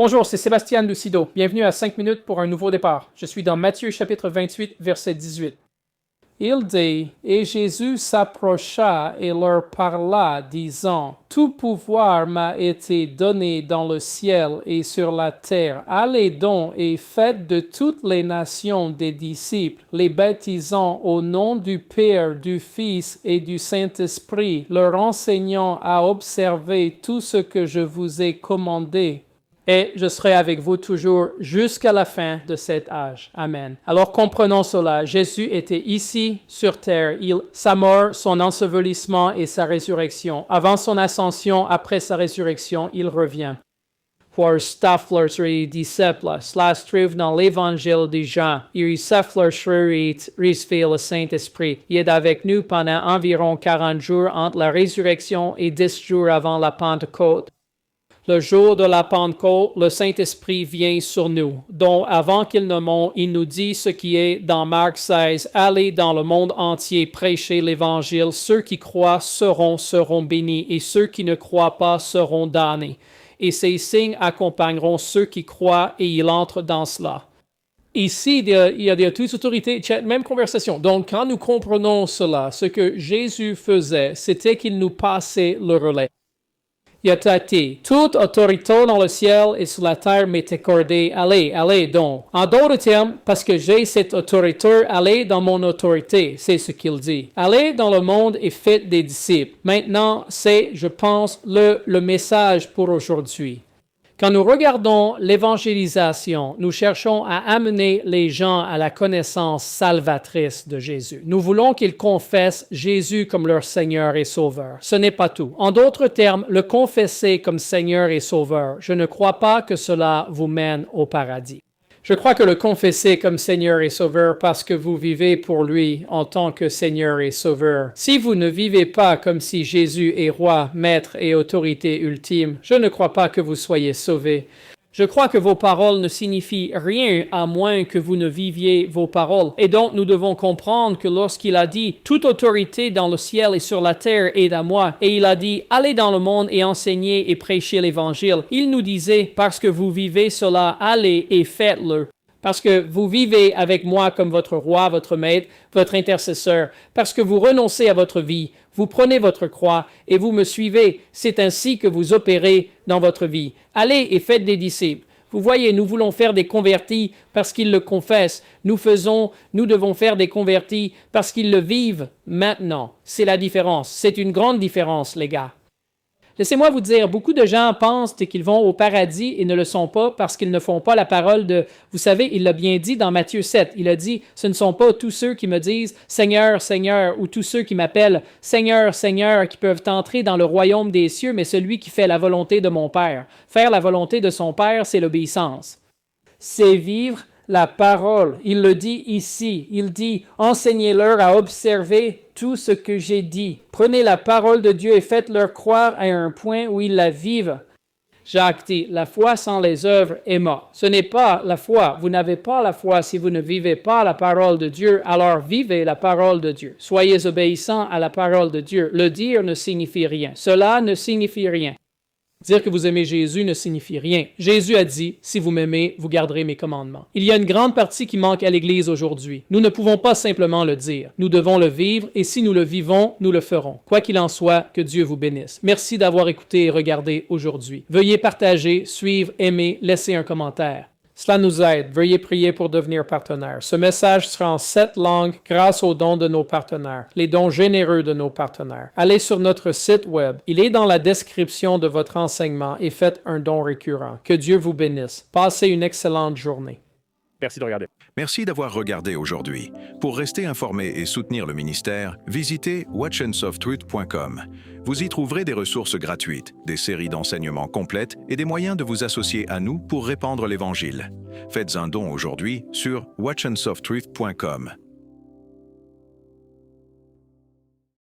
Bonjour, c'est Sébastien Lucido. Bienvenue à 5 minutes pour un nouveau départ. Je suis dans Matthieu chapitre 28, verset 18. Il dit, et Jésus s'approcha et leur parla, disant, tout pouvoir m'a été donné dans le ciel et sur la terre. Allez donc et faites de toutes les nations des disciples, les baptisant au nom du Père, du Fils et du Saint-Esprit, leur enseignant à observer tout ce que je vous ai commandé. Et je serai avec vous toujours jusqu'à la fin de cet âge. Amen. Alors comprenons cela. Jésus était ici sur terre. Sa mort, son ensevelissement et sa résurrection. Avant son ascension, après sa résurrection, il revient. Pour staffler disciples, cela se trouve dans l'évangile de Jean. Il s'affleurera recevait le Saint-Esprit. Il est avec nous pendant environ 40 jours entre la résurrection et 10 jours avant la Pentecôte. Le jour de la Pentecôte, le Saint-Esprit vient sur nous. Donc, avant qu'il ne monte, il nous dit ce qui est dans Marc 16. Allez dans le monde entier, prêchez l'Évangile. Ceux qui croient seront bénis, et ceux qui ne croient pas seront damnés. Et ces signes accompagneront ceux qui croient, et il entre dans cela. Ici, il y a toute autorité, même conversation. Donc, quand nous comprenons cela, ce que Jésus faisait, c'était qu'il nous passait le relais. Il a dit, toute autorité dans le ciel et sur la terre m'est accordée. Allez donc. En d'autres termes, parce que j'ai cette autorité, allez dans mon autorité. C'est ce qu'il dit. Allez dans le monde et faites des disciples. Maintenant, c'est, je pense, le message pour aujourd'hui. Quand nous regardons l'évangélisation, nous cherchons à amener les gens à la connaissance salvatrice de Jésus. Nous voulons qu'ils confessent Jésus comme leur Seigneur et Sauveur. Ce n'est pas tout. En d'autres termes, le confesser comme Seigneur et Sauveur, je ne crois pas que cela vous mène au paradis. Je crois que le confesser comme Seigneur et Sauveur parce que vous vivez pour lui en tant que Seigneur et Sauveur. Si vous ne vivez pas comme si Jésus est roi, maître et autorité ultime, je ne crois pas que vous soyez sauvés. Je crois que vos paroles ne signifient rien à moins que vous ne viviez vos paroles. Et donc, nous devons comprendre que lorsqu'il a dit « Toute autorité dans le ciel et sur la terre est à moi », et il a dit « Allez dans le monde et enseignez et prêchez l'Évangile », il nous disait « Parce que vous vivez cela, allez et faites-le ». Parce que vous vivez avec moi comme votre roi, votre maître, votre intercesseur, parce que vous renoncez à votre vie, vous prenez votre croix et vous me suivez. C'est ainsi que vous opérez dans votre vie. Allez et faites des disciples. Vous voyez, nous voulons faire des convertis parce qu'ils le confessent. Nous devons faire des convertis parce qu'ils le vivent maintenant. C'est la différence. C'est une grande différence, les gars. Laissez-moi vous dire, beaucoup de gens pensent qu'ils vont au paradis et ne le sont pas parce qu'ils ne font pas la parole de... Vous savez, il l'a bien dit dans Matthieu 7. Il a dit, ce ne sont pas tous ceux qui me disent « Seigneur, Seigneur » ou tous ceux qui m'appellent « Seigneur, Seigneur » qui peuvent entrer dans le royaume des cieux, mais celui qui fait la volonté de mon Père. Faire la volonté de son Père, c'est l'obéissance. C'est vivre la parole. Il le dit ici. Il dit « Enseignez-leur à observer tout ce que j'ai dit. Prenez la parole de Dieu et faites-leur croire à un point où ils la vivent. » Jacques dit « La foi sans les œuvres est morte. » Ce n'est pas la foi. Vous n'avez pas la foi si vous ne vivez pas la parole de Dieu. Alors vivez la parole de Dieu. Soyez obéissants à la parole de Dieu. Le dire ne signifie rien. Cela ne signifie rien. Dire que vous aimez Jésus ne signifie rien. Jésus a dit, si vous m'aimez, vous garderez mes commandements. Il y a une grande partie qui manque à l'Église aujourd'hui. Nous ne pouvons pas simplement le dire. Nous devons le vivre et si nous le vivons, nous le ferons. Quoi qu'il en soit, que Dieu vous bénisse. Merci d'avoir écouté et regardé aujourd'hui. Veuillez partager, suivre, aimer, laisser un commentaire. Cela nous aide. Veuillez prier pour devenir partenaire. Ce message sera en 7 langues grâce aux dons de nos partenaires, les dons généreux de nos partenaires. Allez sur notre site web. Il est dans la description de votre enseignement et faites un don récurrent. Que Dieu vous bénisse. Passez une excellente journée. Merci de regarder. Merci d'avoir regardé aujourd'hui. Pour rester informé et soutenir le ministère, visitez watchandsoftruth.com. Vous y trouverez des ressources gratuites, des séries d'enseignements complètes et des moyens de vous associer à nous pour répandre l'Évangile. Faites un don aujourd'hui sur watchandsoftruth.com.